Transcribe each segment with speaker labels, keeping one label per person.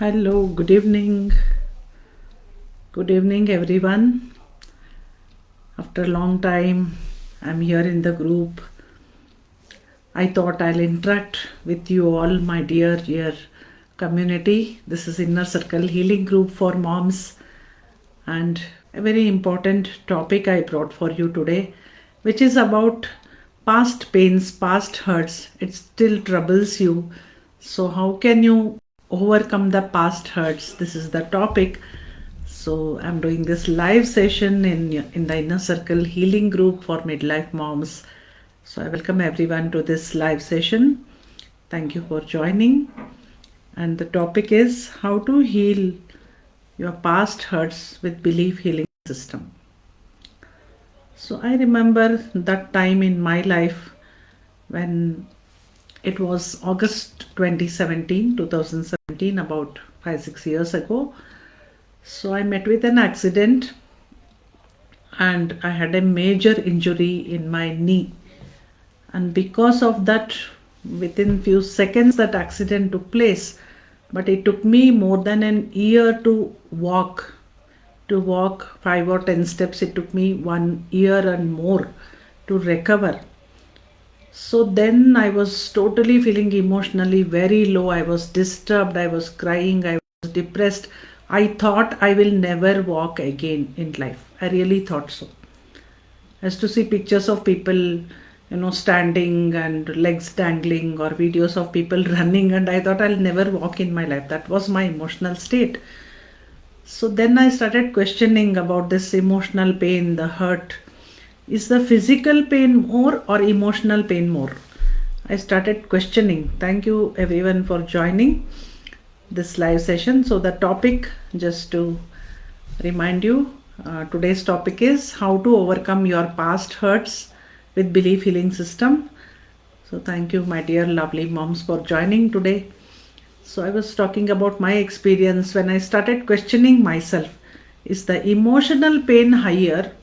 Speaker 1: Hello, good evening. Good evening, everyone. After a long time, I'm here in the group. I thought I'll interact with you all, my dear community. This is Inner Circle Healing Group for Moms, and a very important topic I brought for you today, which is about past pains, past hurts. It still troubles you. So, how can you overcome the past hurts? This is the topic. So I'm doing this live session in the Inner Circle Healing Group for Midlife Moms. So I welcome everyone to this live session. Thank you for joining. And the topic is how to heal your past hurts with belief healing system. So I remember that time in my life when it was August 2017, about 5-6 years ago. So I met with an accident and I had a major injury in my knee. And because of that, within few seconds that accident took place, but it took me more than an year to walk. To walk 5 or 10 steps, it took me 1 year and more to recover. So then I was totally feeling emotionally very low. I was disturbed, I was crying, I was depressed. I thought I will never walk again in life. I really thought so. I used to see pictures of people, standing and legs dangling, or videos of people running, and I thought I'll never walk in my life. That was my emotional state. So then I started questioning about this emotional pain, the hurt. Is the physical pain more or emotional pain more? I started questioning. Thank you everyone for joining this live session. So the topic, just to remind you, today's topic is how to overcome your past hurts with belief healing system. So thank you, my dear lovely moms, for joining today. So I was talking about my experience when I started questioning myself. Is the emotional pain higher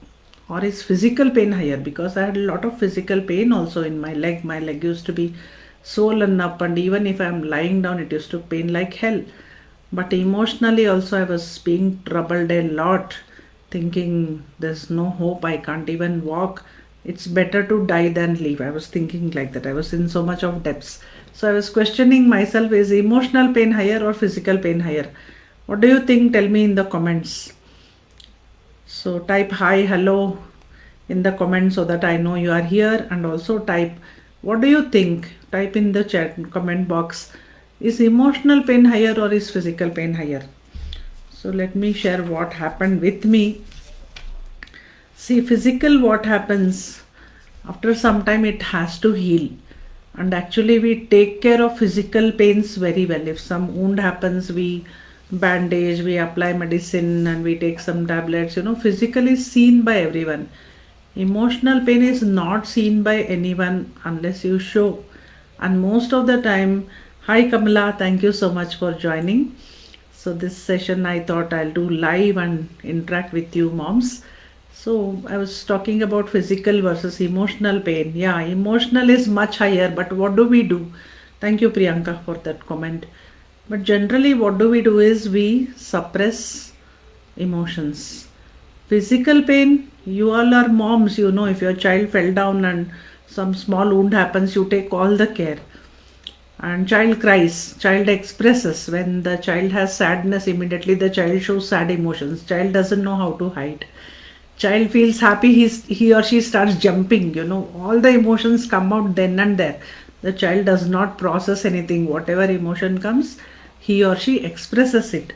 Speaker 1: or is physical pain higher? Because I had a lot of physical pain also in my leg. My leg used to be swollen up, and even if I'm lying down, it used to pain like hell. But emotionally also I was being troubled a lot, thinking there's no hope, I can't even walk, it's better to die than live. I was thinking like that. I was in so much of depths. So I was questioning myself, is emotional pain higher or physical pain higher? What do you think? Tell me in the comments. So type hi, hello in the comments so that I know you are here, and also type what do you think? Type in the chat comment box. Is emotional pain higher or is physical pain higher? So let me share what happened with me. See, physical, what happens after some time, it has to heal. And actually we take care of physical pains very well. If some wound happens, we bandage, we apply medicine, and we take some tablets. Physical is seen by everyone. Emotional pain is not seen by anyone unless you show. And most of the time, hi Kamala, thank you so much for joining. So this session I thought I'll do live and interact with you moms. So I was talking about physical versus emotional pain. Yeah, emotional is much higher, but what do we do? Thank you Priyanka for that comment. But generally what do we do is we suppress emotions. Physical pain, you all are moms, if your child fell down and some small wound happens, you take all the care. And child cries, child expresses. When the child has sadness, immediately the child shows sad emotions. Child doesn't know how to hide. Child feels happy, he or she starts jumping, all the emotions come out then and there. The child does not process anything. Whatever emotion comes, he or she expresses it.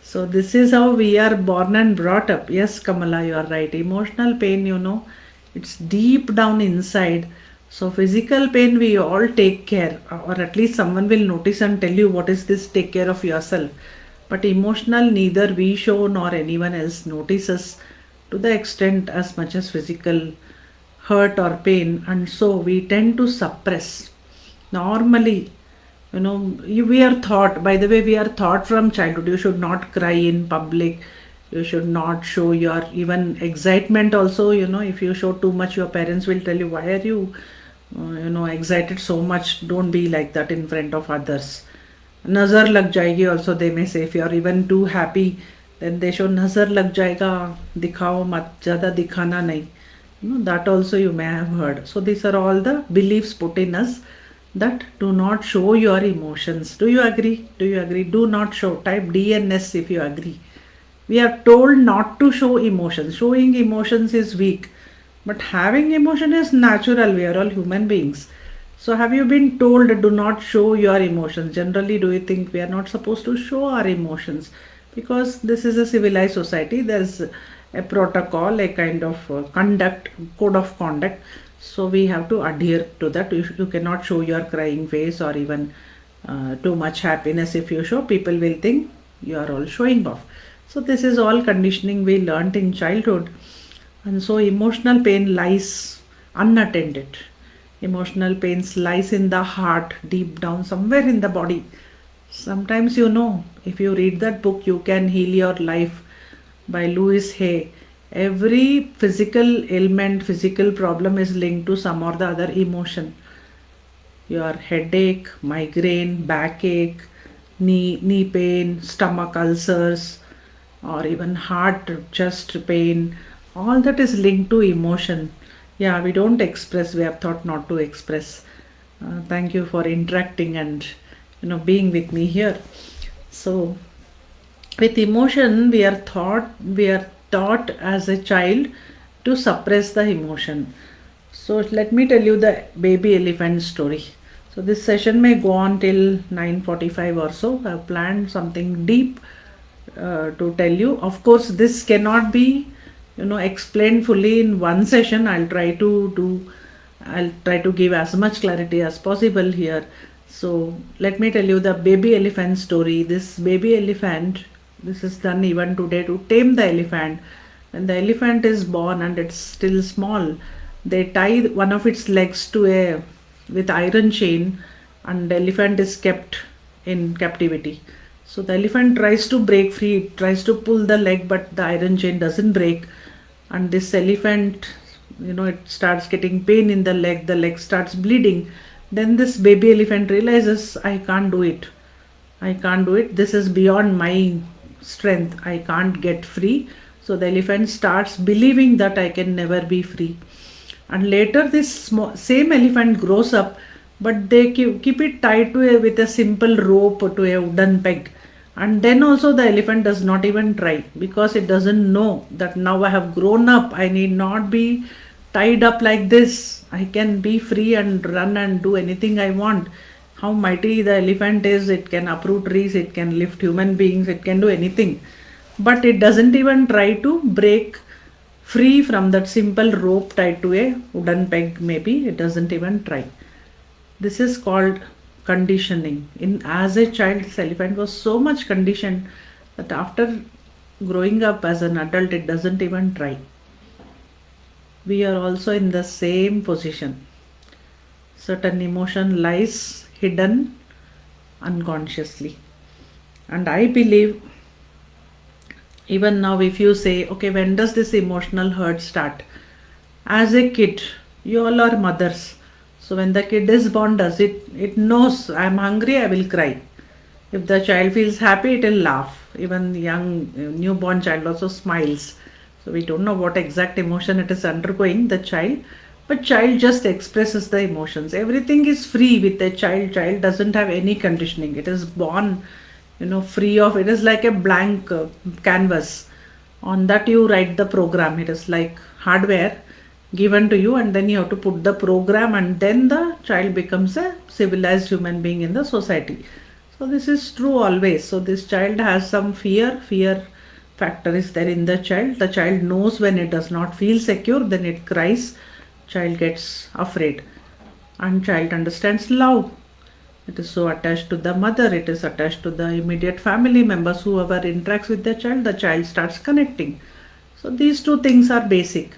Speaker 1: So this is how we are born and brought up. Yes, Kamala, you are right. Emotional pain, it's deep down inside. So physical pain, we all take care, or at least someone will notice and tell you what is this, take care of yourself. But emotional, neither we show nor anyone else notices to the extent as much as physical hurt or pain, and so we tend to suppress. Normally, we are taught, by the way, we are taught from childhood, you should not cry in public, you should not show your even excitement also. If you show too much, your parents will tell you, why are you excited so much, don't be like that in front of others. nazar lag jayegi also they may say. If you are even too happy, then they show nazar lag jayega, dikhao mat, zyada dikhana nahi. That also you may have heard. So these are all the beliefs put in us, that do not show your emotions. Do you agree? Do you agree? Do not show. Type DNS if you agree. We are told not to show emotions. Showing emotions is weak, but having emotion is natural. We are all human beings. So have you been told do not show your emotions? Generally, do you think we are not supposed to show our emotions? Because this is a civilized society. There's a protocol, a kind of code of conduct. So we have to adhere to that. You cannot show your crying face or even too much happiness. If you show, people will think you are all showing off. So this is all conditioning we learnt in childhood. And so emotional pain lies unattended. Emotional pain lies in the heart, deep down, somewhere in the body. Sometimes, if you read that book, You Can Heal Your Life by Louis Hay, every physical ailment, physical problem is linked to some or the other emotion. Your headache, migraine, backache, knee pain, stomach ulcers, or even heart, chest pain, all that is linked to emotion. Yeah, we don't express, we have thought not to express. Thank you for interacting and being with me here. So with emotion, we are taught as a child to suppress the emotion. So let me tell you the baby elephant story. So this session may go on till 9:45 or so. I've planned something deep to tell you. Of course, this cannot be explained fully in one session. I'll try to give as much clarity as possible here. So let me tell you the baby elephant story. This baby elephant, this is done even today to tame the elephant. When the elephant is born and it's still small, they tie one of its legs with iron chain, and the elephant is kept in captivity. So the elephant tries to break free, tries to pull the leg, but the iron chain doesn't break. And this elephant, it starts getting pain in the leg starts bleeding. Then this baby elephant realizes, I can't do it. I can't do it. This is beyond my strength. I can't get free. So the elephant starts believing that I can never be free. And later this same elephant grows up, but they keep it tied with a simple rope to a wooden peg. And then also the elephant does not even try, because it doesn't know that now I have grown up. I need not be tied up like this. I can be free and run and do anything I want. How mighty the elephant is. It can uproot trees, it can lift human beings, it can do anything. But it doesn't even try to break free from that simple rope tied to a wooden peg. Maybe it doesn't even try. This is called conditioning. As a child, this elephant was so much conditioned that after growing up as an adult, it doesn't even try. We are also in the same position. Certain emotion lies hidden unconsciously. And I believe even now, if you say, okay, when does this emotional hurt start? As a kid, you all are mothers. So when the kid is born, it knows I'm hungry, I will cry. If the child feels happy, it will laugh. Even young newborn child also smiles. So we don't know what exact emotion it is undergoing, the child, but child just expresses the emotions. Everything is free with a child. Child doesn't have any conditioning. It is born, free of. It is like a blank canvas. On that you write the program. It is like hardware given to you, and then you have to put the program, and then the child becomes a civilized human being in the society. So this is true always. So this child has some fear factor is there in the child knows when it does not feel secure, then it cries, child gets afraid, and child understands love. It is so attached to the mother, it is attached to the immediate family members, whoever interacts with the child starts connecting. So these two things are basic.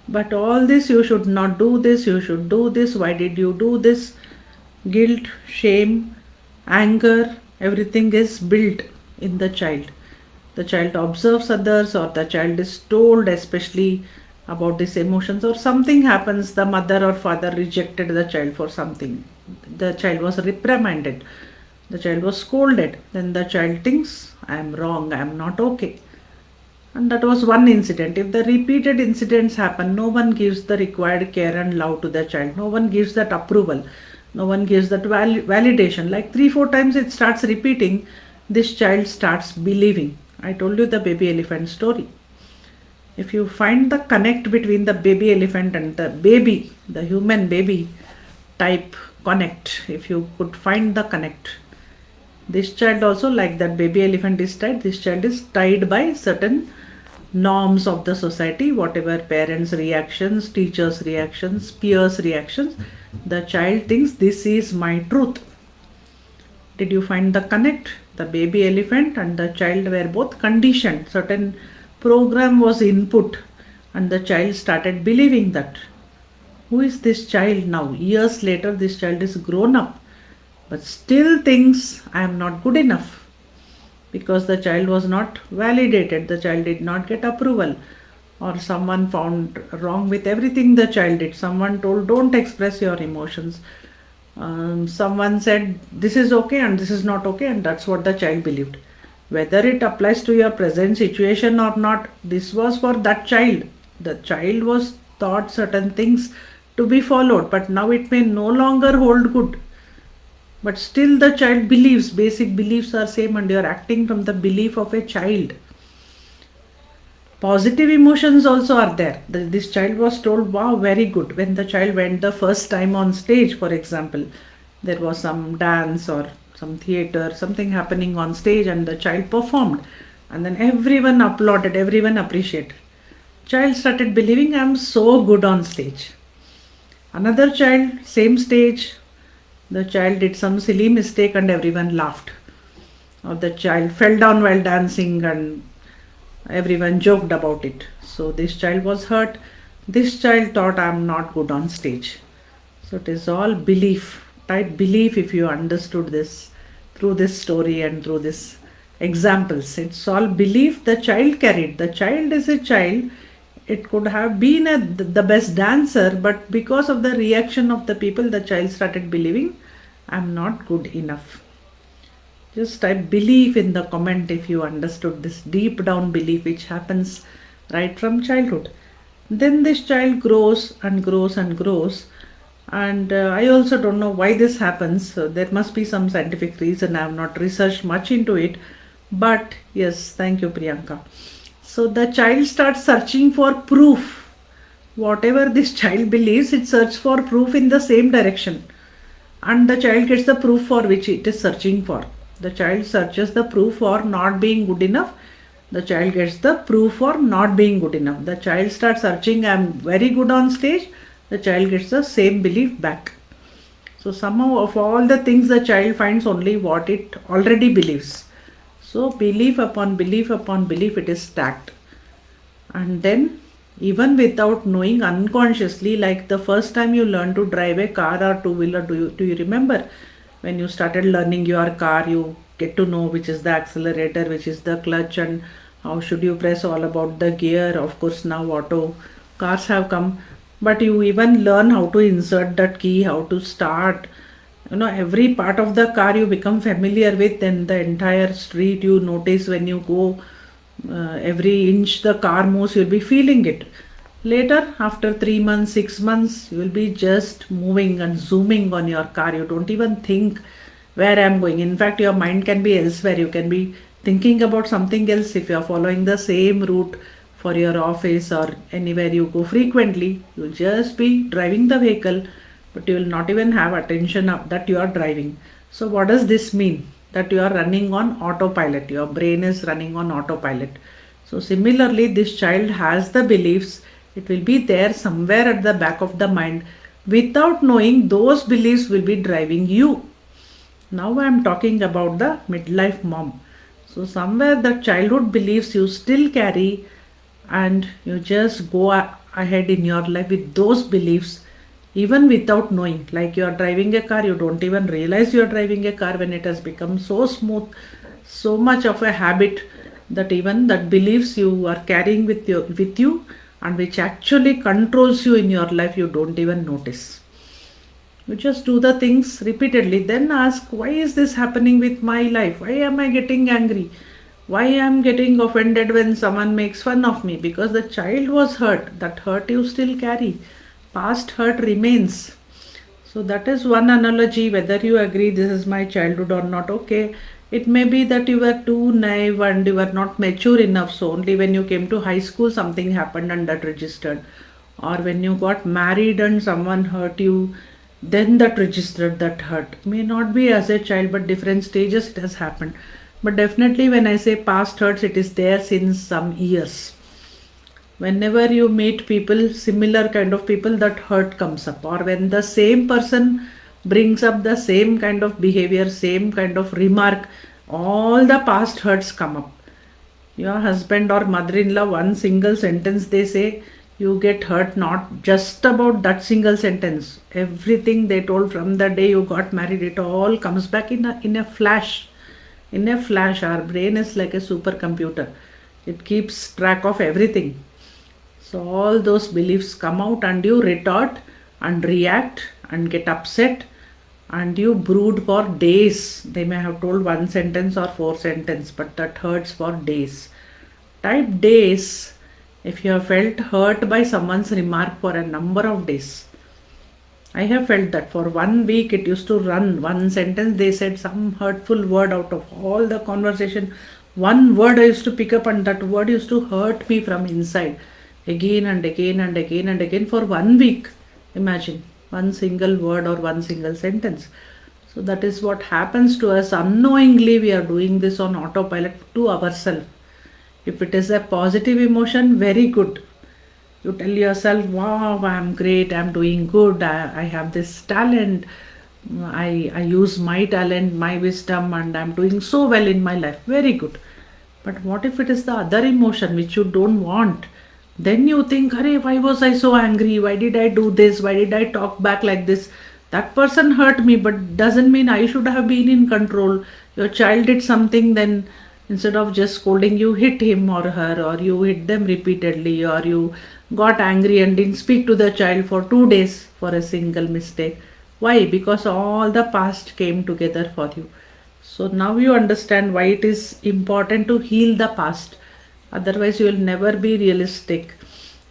Speaker 1: But all this, you should not do this, you should do this, why did you do this? Guilt, shame, anger, everything is built in the child. The child observes others, or the child is told especially about these emotions, or something happens, the mother or father rejected the child for something. The child was reprimanded. The child was scolded. Then the child thinks, I am wrong, I am not okay. And that was one incident. If the repeated incidents happen, no one gives the required care and love to the child. No one gives that approval. No one gives that validation. Like 3-4 times it starts repeating, this child starts believing. I told you the baby elephant story. If you find the connect between the baby elephant and the baby, the human baby type connect, if you could find the connect, this child also, like that baby elephant is tied, this child is tied by certain norms of the society, whatever parents' reactions, teachers' reactions, peers' reactions, the child thinks this is my truth. Did you find the connect? The baby elephant and the child were both conditioned. Certain program was input and the child started believing that. Who is this child now? Years later, this child is grown up, but still thinks I am not good enough, because the child was not validated, the child did not get approval, or someone found wrong with everything the child did. Someone told don't express your emotions. Someone said this is okay and this is not okay, and that's what the child believed. Whether it applies to your present situation or not, this was for that child. The child was taught certain things to be followed, but now it may no longer hold good. But still the child believes, basic beliefs are same, and you are acting from the belief of a child. Positive emotions also are there. This child was told, wow, very good. When the child went the first time on stage, for example, there was some dance or some theater, something happening on stage, and the child performed. And then everyone applauded, everyone appreciated. Child started believing, I am so good on stage. Another child, same stage, the child did some silly mistake and everyone laughed. Or the child fell down while dancing and everyone joked about it. So this child was hurt. This child thought I am not good on stage. So it is all belief, type belief. If you understood this through this story and through this examples, it's all belief the child carried. The child is a child. It could have been the best dancer, but because of the reaction of the people, the child started believing I am not good enough. Just type belief in the comment if you understood this deep down belief which happens right from childhood. Then this child grows and grows and grows, and I also don't know why this happens. So there must be some scientific reason. I have not researched much into it, but yes, thank you, Priyanka. So the child starts searching for proof. Whatever this child believes, it searches for proof in the same direction, and the child gets the proof for which it is searching for. The child searches the proof for not being good enough. The child gets the proof for not being good enough. The child starts searching, I am very good on stage. The child gets the same belief back. So somehow of all the things, the child finds only what it already believes. So belief upon belief upon belief, it is stacked. And then even without knowing, unconsciously, like the first time you learn to drive a car or two-wheeler, do you remember? When you started learning your car, you get to know which is the accelerator, which is the clutch, and how should you press, all about the gear. Of course, now auto cars have come, but you even learn how to insert that key, how to start. Every part of the car you become familiar with, and the entire street you notice when you go. Every inch the car moves, you'll be feeling it. Later, after 3 months, 6 months, you will be just moving and zooming on your car. You don't even think where I am going. In fact, your mind can be elsewhere. You can be thinking about something else. If you are following the same route for your office or anywhere you go frequently, you'll just be driving the vehicle, but you will not even have attention that you are driving. So what does this mean? That you are running on autopilot. Your brain is running on autopilot. So similarly, this child has the beliefs. It will be there somewhere at the back of the mind. Without knowing, those beliefs will be driving you. Now I am talking about the midlife mom. So somewhere the childhood beliefs you still carry, and you just go ahead in your life with those beliefs, even without knowing. Like you are driving a car, you don't even realize you are driving a car when it has become so smooth, so much of a habit, that even that beliefs you are carrying with you and which actually controls you in your life, you don't even notice. You just do the things repeatedly. Then ask, why is this happening with my life? Why am I getting angry? Why am I getting offended when someone makes fun of me? Because the child was hurt. That hurt you still carry. Past hurt remains. So that is one analogy, whether you agree this is my childhood or not. Okay, it may be that you were too naive and you were not mature enough. So only when you came to high school something happened and that registered. Or when you got married and someone hurt you, then that registered, that hurt. May not be as a child, but different stages it has happened. But definitely when I say past hurts, it is there since some years. Whenever you meet people, similar kind of people, that hurt comes up. Or when the same person brings up the same kind of behavior, same kind of remark, all the past hurts come up. Your husband or mother-in-law, one single sentence they say, you get hurt not just about that single sentence. Everything they told from the day you got married, it all comes back in a flash. In a flash, our brain is like a supercomputer. It keeps track of everything. So all those beliefs come out and you retort and react and get upset and you brood for days. They may have told one sentence or four sentences, but that hurts for days. Type days if you have felt hurt by someone's remark for a number of days. I have felt that for 1 week it used to run. One sentence they said some hurtful word out of all the conversation. One word I used to pick up and that word used to hurt me from inside. Again and again and again and again for 1 week. Imagine one single word or one single sentence. So that is what happens to us unknowingly. We are doing this on autopilot to ourselves. If it is a positive emotion, very good. You tell yourself, wow, I'm great, I'm doing good, I have this talent, I use my talent, my wisdom, and I'm doing so well in my life. Very good. But what if it is the other emotion which you don't want? Then you think, Arey, why was I so angry? Why did I do this? Why did I talk back like this? That person hurt me, but doesn't mean I should have been in control. Your child did something, then instead of just scolding, you hit him or her, or you hit them repeatedly, or you got angry and didn't speak to the child for 2 days for a single mistake. Why? Because all the past came together for you. So now you understand why it is important to heal the past. Otherwise, you will never be realistic.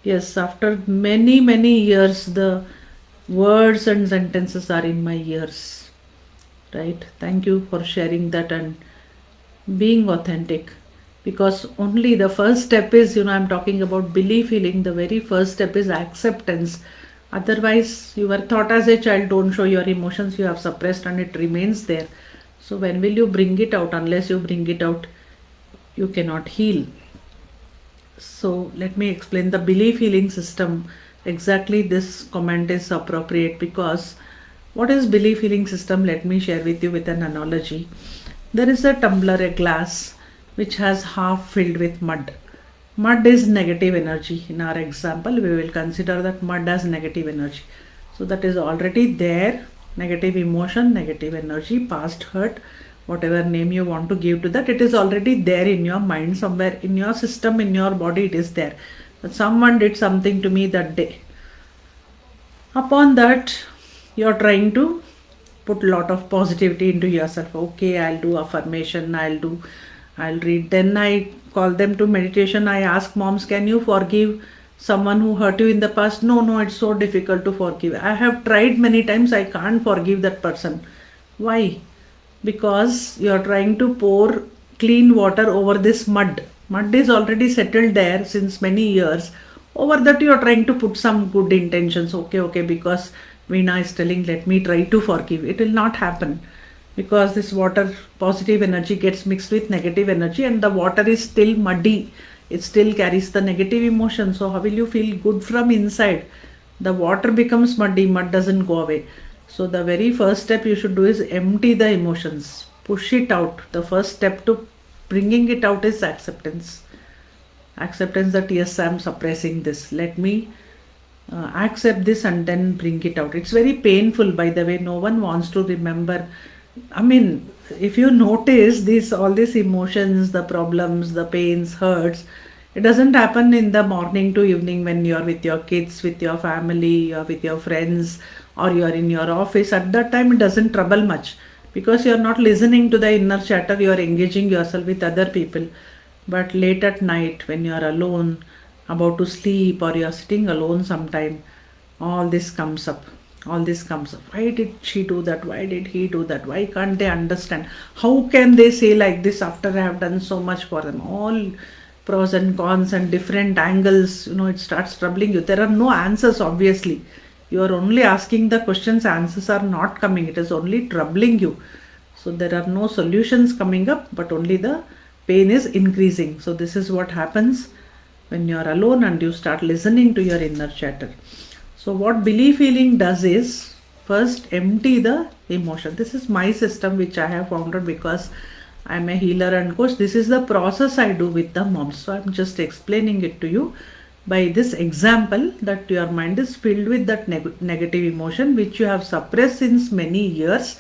Speaker 1: Yes, after many, many years, the words and sentences are in my ears. Right? Thank you for sharing that and being authentic. Because only the first step is, I'm talking about belief healing. The very first step is acceptance. Otherwise, you were taught as a child, don't show your emotions, you have suppressed and it remains there. So when will you bring it out? Unless you bring it out, you cannot heal. So let me explain the belief healing system. Exactly this comment is appropriate because what is belief healing system? Let me share with you with an analogy. There is a tumbler, a glass, which has half filled with mud. Mud is negative energy. In our example, we will consider that mud as negative energy. So that is already there. Negative emotion, negative energy, past hurt, whatever name you want to give to that, it is already there in your mind, somewhere in your system, in your body, it is there. But someone did something to me that day. Upon that, you are trying to put a lot of positivity into yourself. Okay, I'll do affirmation, I'll read. Then I call them to meditation. I ask moms, can you forgive someone who hurt you in the past? No, it's so difficult to forgive. I have tried many times, I can't forgive that person. Why? Because you are trying to pour clean water over this mud. Mud is already settled there since many years. Over that you are trying to put some good intentions. Okay, because Veena is telling, let me try to forgive. It will not happen because this water, positive energy gets mixed with negative energy and the water is still muddy. It still carries the negative emotion. So how will you feel good from inside? The water becomes muddy, mud doesn't go away. So the very first step you should do is empty the emotions, push it out. The first step to bringing it out is acceptance. Acceptance that yes, I am suppressing this. Let me accept this and then bring it out. It's very painful, by the way. No one wants to remember. I mean, if you notice all these emotions, the problems, the pains, hurts, it doesn't happen in the morning to evening when you're with your kids, with your family, or with your friends, or you are in your office. At that time it doesn't trouble much, because you are not listening to the inner chatter, you are engaging yourself with other people. But late at night, when you are alone, about to sleep, or you are sitting alone sometime, all this comes up. All this comes up. Why did she do that? Why did he do that? Why can't they understand? How can they say like this after I have done so much for them? All pros and cons and different angles, it starts troubling you. There are no answers, obviously. You are only asking the questions, answers are not coming. It is only troubling you. So there are no solutions coming up, but only the pain is increasing. So this is what happens when you are alone and you start listening to your inner chatter. So what belief healing does is first empty the emotion. This is my system which I have founded because I am a healer and coach. This is the process I do with the moms. So I am just explaining it to you by this example, that your mind is filled with that negative emotion which you have suppressed since many years.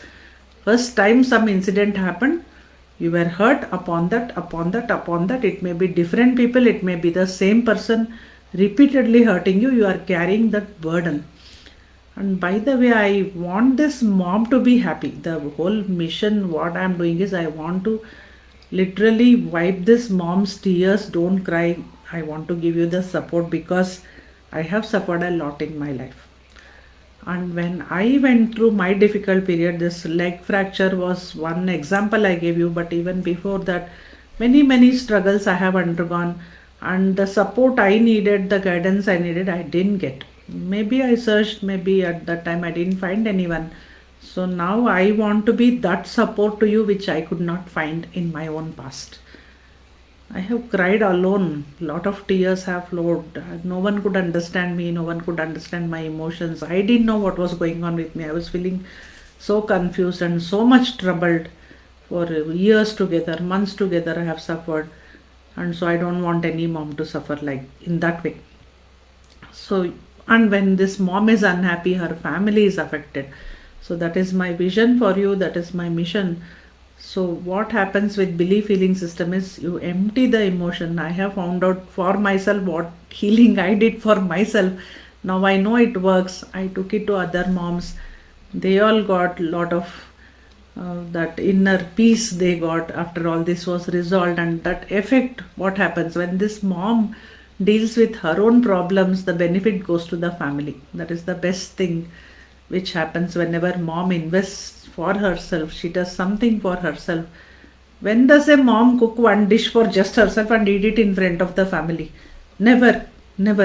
Speaker 1: First time some incident happened, you were hurt. Upon that, it may be different people, it may be the same person repeatedly hurting you. You are carrying that burden. And by the way, I want this mom to be happy. The whole mission, what I am doing is, I want to literally wipe this mom's tears. Don't cry. I want to give you the support because I have suffered a lot in my life. And when I went through my difficult period, this leg fracture was one example I gave you, but even before that, many struggles I have undergone, and the support I needed, the guidance I needed, I didn't get. Maybe I searched, maybe at that time I didn't find anyone. So now I want to be that support to you which I could not find in my own past. I have cried alone. Lot of tears have flowed. No one could understand me. No one could understand my emotions. I didn't know what was going on with me. I was feeling so confused and so much troubled. For years together, months together, I have suffered. And so I don't want any mom to suffer like in that way. So, and when this mom is unhappy, her family is affected. So that is my vision for you. That is my mission. So what happens with belief healing system is, you empty the emotion. I have found out for myself what healing I did for myself. Now I know it works. I took it to other moms. They all got a lot of that inner peace they got after all this was resolved. And that effect, what happens when this mom deals with her own problems, the benefit goes to the family. That is the best thing which happens whenever mom invests for herself. She does something for herself. When does a mom cook one dish for just herself and eat it in front of the family? Never.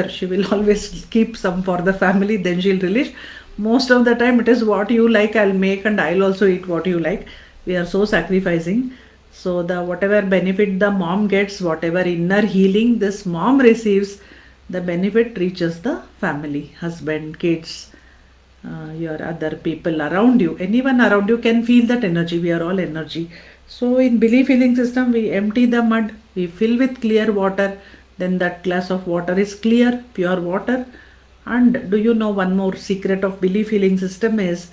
Speaker 1: She will always keep some for the family, then she'll release. Most of the time it is what you like I'll make, and I'll also eat what you like. We are so sacrificing. So the whatever benefit the mom gets, whatever inner healing this mom receives, the benefit reaches the family, husband, kids, your other people around you. Anyone around you can feel that energy. We are all energy. So in belief healing system, we empty the mud, we fill with clear water. Then that glass of water is clear, pure water. And do you know one more secret of belief healing system is,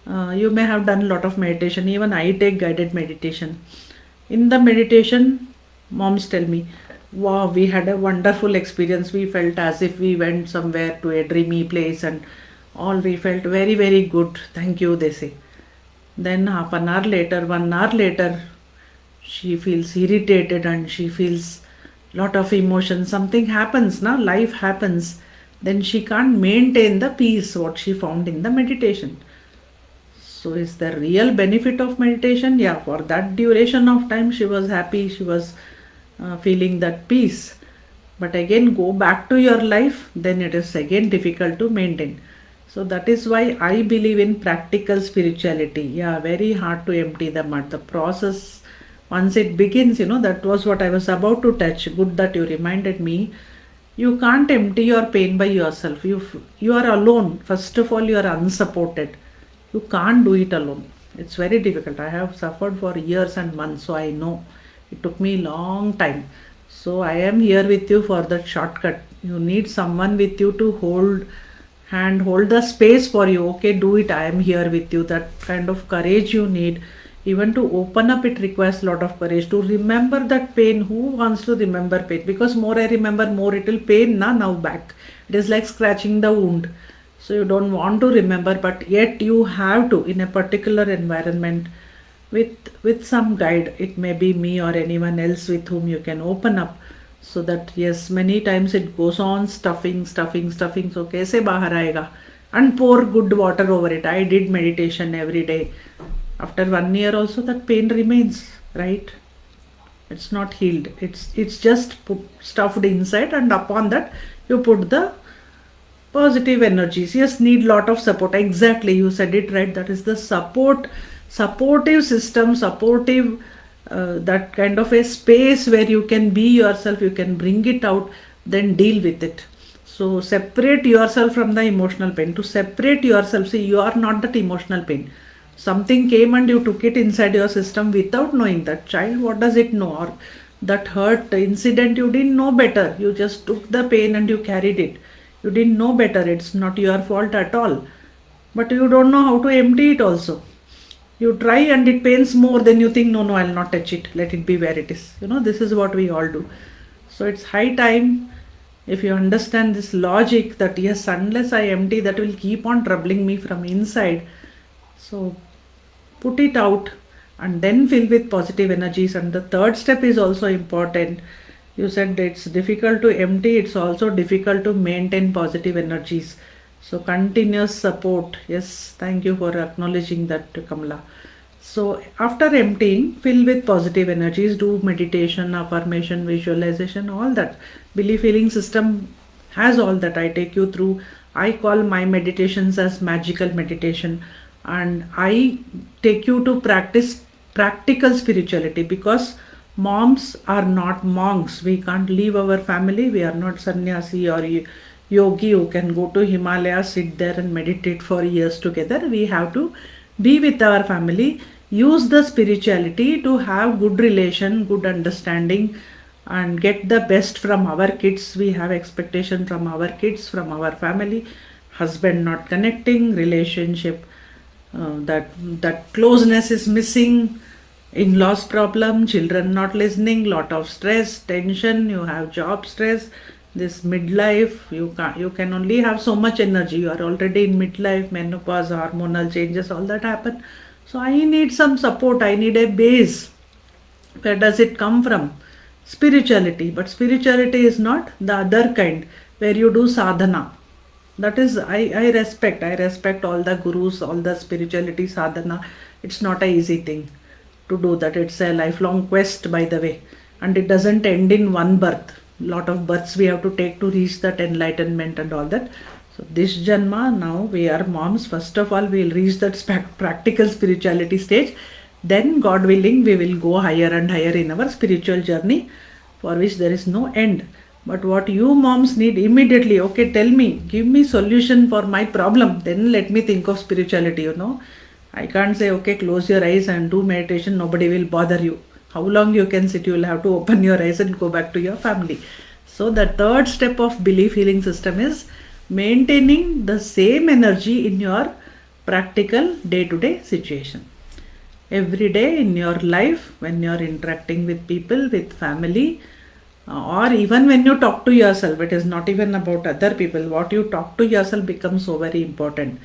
Speaker 1: you may have done a lot of meditation. Even I take guided meditation. In the meditation, moms tell me, wow, we had a wonderful experience. We felt as if we went somewhere to a dreamy place, and all we felt very good. Thank you, they say. Then half an hour later, 1 hour later, she feels irritated and she feels lot of emotion. Something happens, now life happens. Then she can't maintain the peace what she found in the meditation. So is the real benefit of meditation? Yeah, for that duration of time she was happy, she was feeling that peace. But again go back to your life, then it is again difficult to maintain. So that is why I believe in practical spirituality. Yeah, very hard to empty the mud. The process, once it begins, that was what I was about to touch. Good that you reminded me. You can't empty your pain by yourself. You are alone. First of all, you are unsupported. You can't do it alone. It's very difficult. I have suffered for years and months, so I know. It took me long time. So I am here with you for that shortcut. You need someone with you to hold the space for you. Okay, do it. I am here with you. That kind of courage you need. Even to open up, it requires a lot of courage. To remember that pain, who wants to remember pain? Because more I remember, more it will pain now back. It is like scratching the wound. So you don't want to remember, but yet you have to in a particular environment with some guide. It may be me or anyone else with whom you can open up, so that yes, many times it goes on stuffing. So kaise bahar aayega? And pour good water over it. I did meditation every day. After 1 year also that pain remains, right? It's not healed. It's just stuffed inside, and upon that you put the positive energies. Yes, need lot of support. Exactly, you said it right. That is the supportive system, supportive, that kind of a space where you can be yourself, you can bring it out, then deal with it. So separate yourself from the emotional pain. To separate yourself, see, you are not that emotional pain. Something came and you took it inside your system without knowing. That child, what does it know? Or that hurt incident, you didn't know better, you just took the pain and you carried it. You didn't know better, it's not your fault at all, but you don't know how to empty it also. You try and it pains more, then you think, no, I'll not touch it, let it be where it is. This is what we all do. So it's high time, if you understand this logic, that yes, unless I empty, that will keep on troubling me from inside. So put it out and then fill with positive energies. And the third step is also important. You said it's difficult to empty, it's also difficult to maintain positive energies. So continuous support. Yes, thank you for acknowledging that, Kamala. So after emptying, fill with positive energies, do meditation, affirmation, visualization, all that. Belief healing system has all that. I take you through. I call my meditations as magical meditation, and I take you to practice practical spirituality, because moms are not monks. We can't leave our family. We are not sannyasi or yogi who can go to Himalaya, sit there and meditate for years together. We have to be with our family, use the spirituality to have good relation, good understanding, and get the best from our kids. We have expectation from our kids, from our family. Husband not connecting, relationship, that closeness is missing, in-laws problem, children not listening, lot of stress, tension, you have job stress, this midlife, you can only have so much energy. You are already in midlife, menopause, hormonal changes, all that happen. So I need some support, I need a base. Where does it come from? Spirituality. But spirituality is not the other kind where you do sadhana. That is, I respect all the gurus, all the spirituality sadhana. It's not a easy thing to do that. It's a lifelong quest, by the way, and it doesn't end in one birth. Lot of births we have to take to reach that enlightenment and all that. So this janma, now we are moms. First of all, we will reach that practical spirituality stage. Then God willing, we will go higher and higher in our spiritual journey, for which there is no end. But what you moms need immediately, okay, tell me, give me solution for my problem, then let me think of spirituality. I can't say, okay, close your eyes and do meditation, nobody will bother you. How long you can sit? You will have to open your eyes and go back to your family. So the third step of belief healing system is maintaining the same energy in your practical day-to-day situation. Every day in your life, when you are interacting with people, with family, or even when you talk to yourself, it is not even about other people. What you talk to yourself becomes so very important.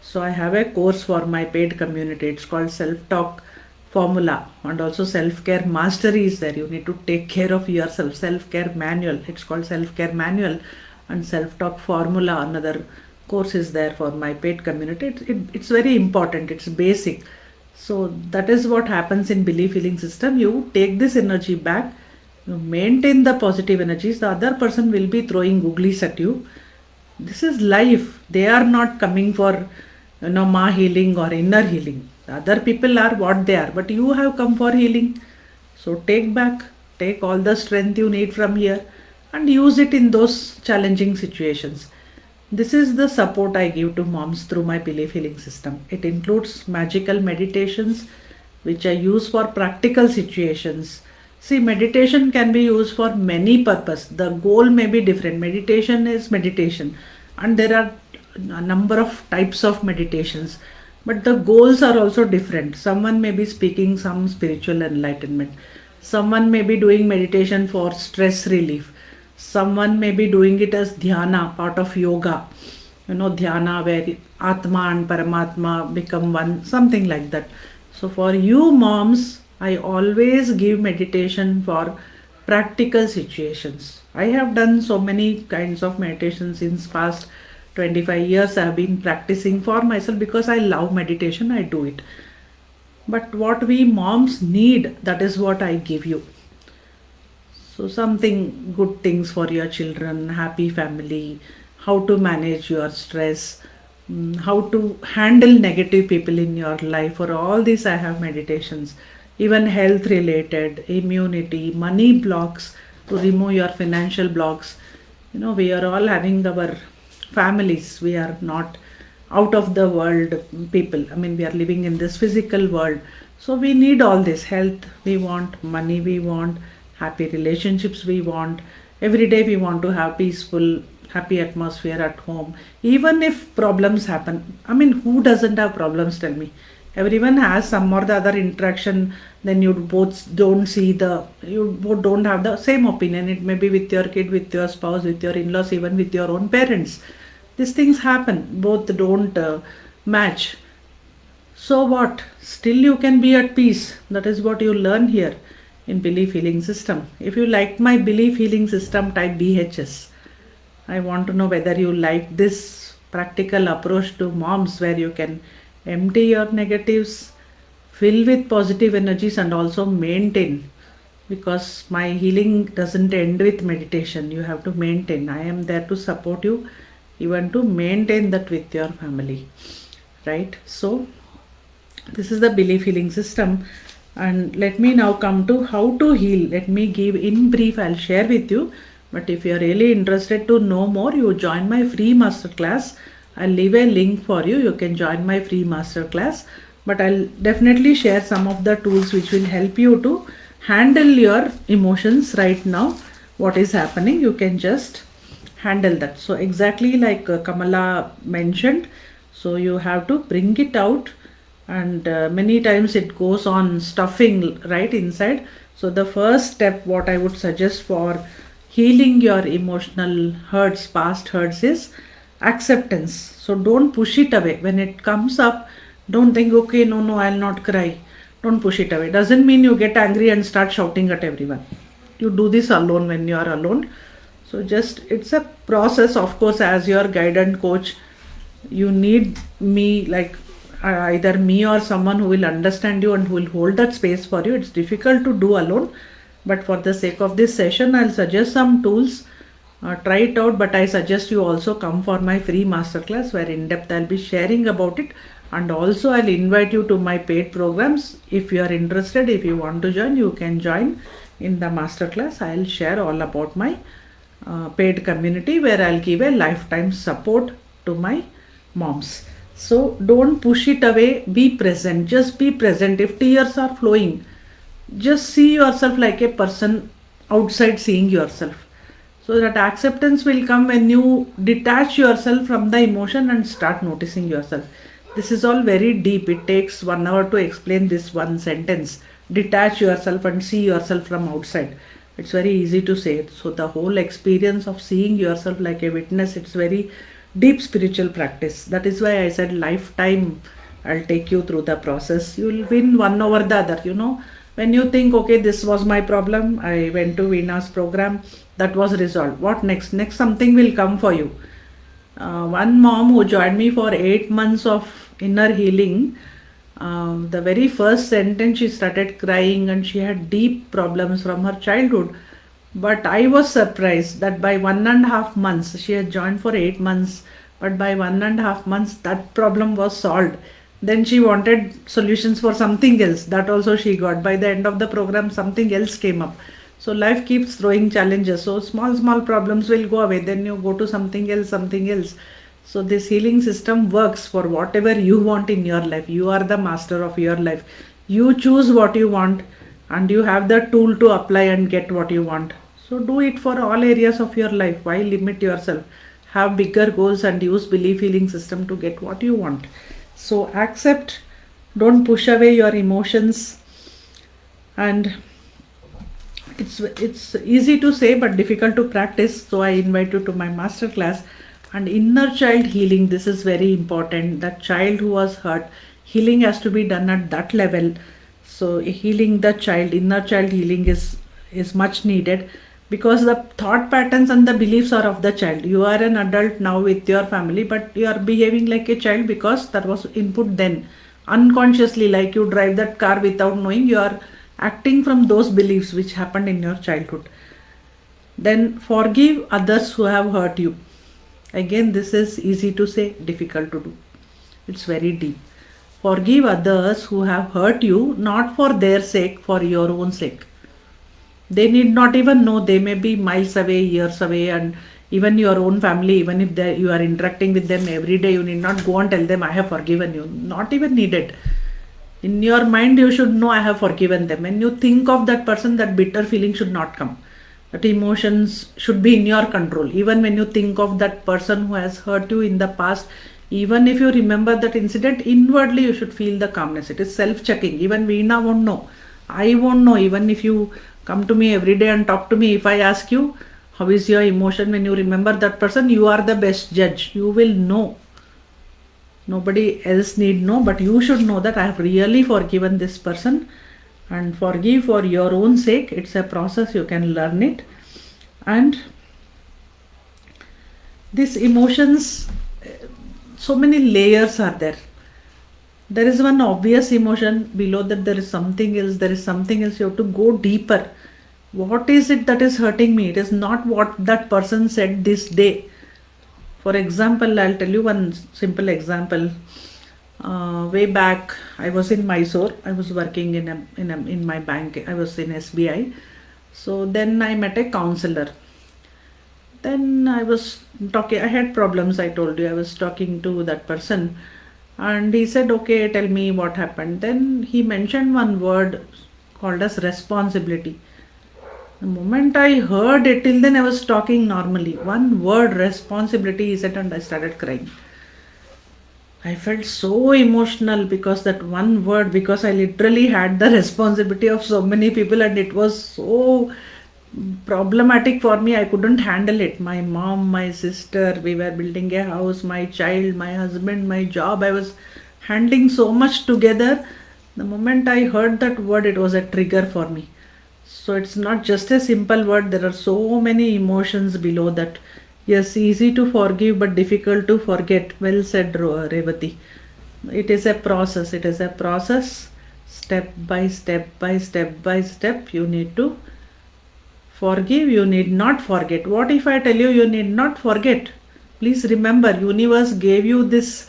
Speaker 1: So I have a course for my paid community. It's called Self-Talk Formula, and also Self-Care Mastery is there. You need to take care of yourself. Self-Care Manual. It's called Self-Care Manual, and Self-Talk Formula, another course is there for my paid community. It's very important. It's basic. So that is what happens in belief healing system. You take this energy back, you maintain the positive energies. The other person will be throwing googlies at you. This is life. They are not coming for ma healing or inner healing. The other people are what they are, but you have come for healing. So take all the strength you need from here and use it in those challenging situations. This is the support I give to moms through my belief healing system. It includes magical meditations, which I use for practical situations. See, meditation can be used for many purposes. The goal may be different. Meditation is meditation, and there are a number of types of meditations, but the goals are also different. Someone may be speaking some spiritual enlightenment. Someone may be doing meditation for stress relief. Someone may be doing it as dhyana, part of yoga. dhyana, where Atma and Paramatma become one, something like that. So, for you moms, I always give meditation for practical situations. I have done so many kinds of meditation since past 25 years. I have been practicing for myself because I love meditation, I do it. But what we moms need, that is what I give you. So, something good things for your children, happy family, how to manage your stress, how to handle negative people in your life. For all this, I have meditations, even health related, immunity, money blocks, to remove your financial blocks. We are all having our families, we are not out of the world people. I mean, we are living in this physical world, so we need all this health, we want money, we want happy relationships, we want every day, we want to have peaceful happy atmosphere at home. Even if problems happen, I mean, who doesn't have problems, tell me? Everyone has some or the other interaction. Then you both don't see the, you both don't have the same opinion. It may be with your kid, with your spouse, with your in-laws, even with your own parents. These things happen, both don't match. So what? Still you can be at peace. That is what you learn here in belief healing system. If you like my belief healing system, type BHS. I want to know whether you like this practical approach to moms, where you can empty your negatives, fill with positive energies, and also maintain. Because my healing doesn't end with meditation, you have to maintain. I am there to support you, even to maintain that with your family, right? So, this is the belief healing system. And let me now come to how to heal. Let me give in brief, I'll share with you. But if you are really interested to know more, you join my free masterclass. I'll leave a link for you. You can join my free masterclass. But I'll definitely share some of the tools which will help you to handle your emotions right now. What is happening, you can just handle that. So exactly like Kamala mentioned, so you have to bring it out, and many times it goes on stuffing right inside. So the first step, what I would suggest for healing your emotional hurts, past hurts, is acceptance. So don't push it away. When it comes up, don't think, okay, no, I'll not cry. Don't push it away. Doesn't mean you get angry and start shouting at everyone. You do this alone when you are alone. So just, it's a process. Of course, as your guide and coach, you need me, like either me or someone who will understand you and who will hold that space for you. It's difficult to do alone, but for the sake of this session, I'll suggest some tools. Try it out, but I suggest you also come for my free masterclass, where in depth I'll be sharing about it, and also I'll invite you to my paid programs. If you are interested, if you want to join, you can join in the masterclass. I'll share all about my paid community, where I'll give a lifetime support to my moms. So don't push it away, be present, just be present. If tears are flowing, just see yourself like a person outside seeing yourself. So that acceptance will come when you detach yourself from the emotion and start noticing yourself. This is all very deep. It takes 1 hour to explain this one sentence. Detach yourself and see yourself from outside. It's very easy to say. So the whole experience of seeing yourself like a witness, it's very deep spiritual practice. That is why I said lifetime I'll take you through the process. You will win one over the other. When you think, okay, this was my problem, I went to Veena's program, that was resolved. What next? Next something will come for you. One mom who joined me for 8 months of inner healing, the very first sentence she started crying, and she had deep problems from her childhood. But I was surprised that by 1.5 months, she had joined for 8 months, but by 1.5 months that problem was solved. Then she wanted solutions for something else. That also she got. By the end of the program, something else came up. So life keeps throwing challenges. So small problems will go away. Then you go to something else. So this healing system works for whatever you want in your life. You are the master of your life. You choose what you want, and you have the tool to apply and get what you want. So do it for all areas of your life. Why limit yourself? Have bigger goals and use belief healing system to get what you want. So accept, don't push away your emotions. And it's easy to say but difficult to practice. So I invite you to my masterclass. And inner child healing, this is very important. That child who was hurt, healing has to be done at that level. So healing the child, inner child healing is much needed, because the thought patterns and the beliefs are of the child. You are an adult now with your family, but you are behaving like a child because that was input then. Unconsciously, like you drive that car without knowing, you are acting from those beliefs which happened in your childhood. Then forgive others who have hurt you. Again, this is easy to say, difficult to do. It's very deep. Forgive others who have hurt you, not for their sake, for your own sake. They need not even know. They may be miles away, years away, and even your own family, even if you are interacting with them every day, you need not go and tell them, I have forgiven you. Not even needed. In your mind, you should know, I have forgiven them. When you think of that person, that bitter feeling should not come. That emotions should be in your control. Even when you think of that person who has hurt you in the past, even if you remember that incident, inwardly you should feel the calmness. It is self-checking. Even Veena won't know. I won't know. Even if you come to me every day and talk to me, if I ask you, how is your emotion when you remember that person, you are the best judge. You will know. Nobody else need know, but you should know that I have really forgiven this person. And forgive for your own sake. It's a process, you can learn it. And these emotions, so many layers are there. There is one obvious emotion, below that there is something else, there is something else. You have to go deeper. What is it that is hurting me? It is not what that person said this day. For example, I'll tell you one simple example. Way back, I was in Mysore. I was working in my bank. I was in SBI. So then I met a counselor. Then I was talking. I had problems. I told you I was talking to that person, and he said, "Okay, tell me what happened." Then he mentioned one word called as responsibility. The moment I heard it, till then I was talking normally. One word, responsibility, he said, and I started crying. I felt so emotional because that one word, because I literally had the responsibility of so many people and it was so problematic for me. I couldn't handle it. My mom, my sister, we were building a house, my child, my husband, my job. I was handling so much together. The moment I heard that word, it was a trigger for me. So it's not just a simple word. There are so many emotions below that. Yes, easy to forgive but difficult to forget. Well said, Revati. It is a process. It is a process. Step by step by step by step. You need to forgive. You need not forget. What if I tell you you need not forget? Please remember, universe gave you this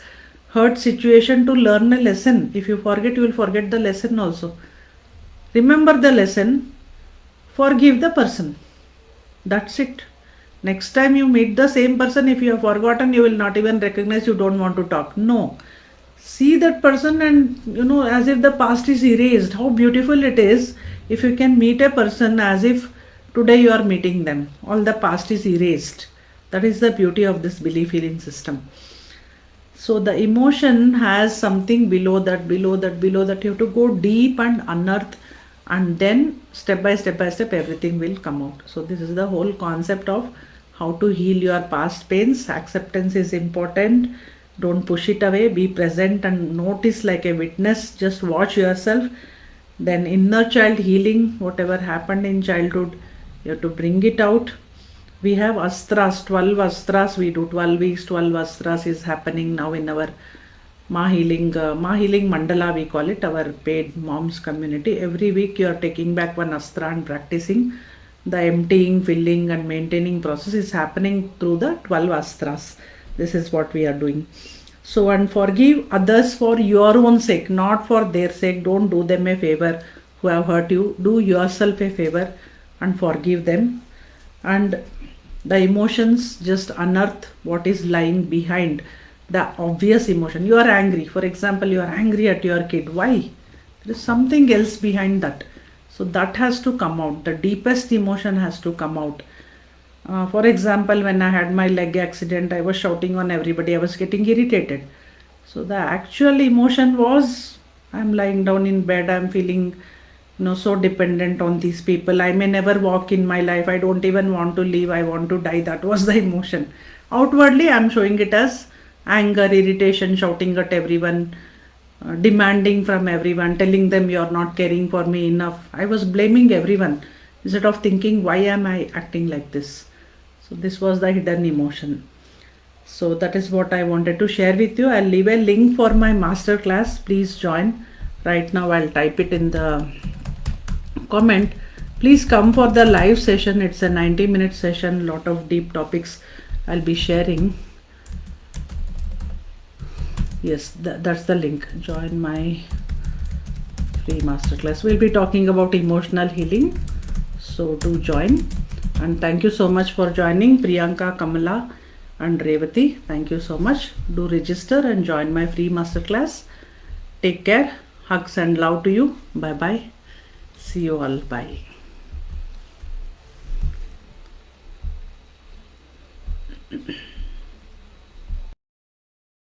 Speaker 1: hurt situation to learn a lesson. If you forget, you will forget the lesson also. Remember the lesson. Forgive the person. That's it. Next time you meet the same person, if you have forgotten, you will not even recognize, you don't want to talk. No. See that person and, as if the past is erased. How beautiful it is if you can meet a person as if today you are meeting them. All the past is erased. That is the beauty of this belief healing system. So the emotion has something below that. You have to go deep and unearth, and then step by step everything will come out. So this is the whole concept of how to heal your past pains. Acceptance is important. Don't push it away. Be present and notice like a witness. Just watch yourself. Then inner child healing, whatever happened in childhood, you have to bring it out. We have astras, 12 astras. We do 12 weeks, 12 astras is happening now in our Healing Mandala, we call it, our paid moms community. Every week you are taking back one astra and practicing. The emptying, filling and maintaining process is happening through the 12 astras. This is what we are doing. So, and forgive others for your own sake, not for their sake. Don't do them a favor who have hurt you. Do yourself a favor and forgive them. And the emotions, just unearth what is lying behind the obvious emotion. You are angry. For example, you are angry at your kid. Why? There is something else behind that. So that has to come out. The deepest emotion has to come out. For example, when I had my leg accident, I was shouting on everybody. I was getting irritated. So the actual emotion was, I'm lying down in bed. I'm feeling, so dependent on these people. I may never walk in my life. I don't even want to leave. I want to die. That was the emotion. Outwardly, I'm showing it as anger, irritation, shouting at everyone, demanding from everyone, telling them you're not caring for me enough. I was blaming everyone instead of thinking, why am I acting like this? So, this was the hidden emotion. So, that is what I wanted to share with you. I'll leave a link for my masterclass. Please join. Right now, I'll type it in the comment. Please come for the live session. It's a 90-minute session, lot of deep topics I'll be sharing. Yes, that's the link. Join my free masterclass. We'll be talking about emotional healing, so do join. And thank you so much for joining, Priyanka, Kamala and Revati. Thank you so much. Do register and join my free masterclass. Take care. Hugs and love to you. Bye bye. See you all. Bye.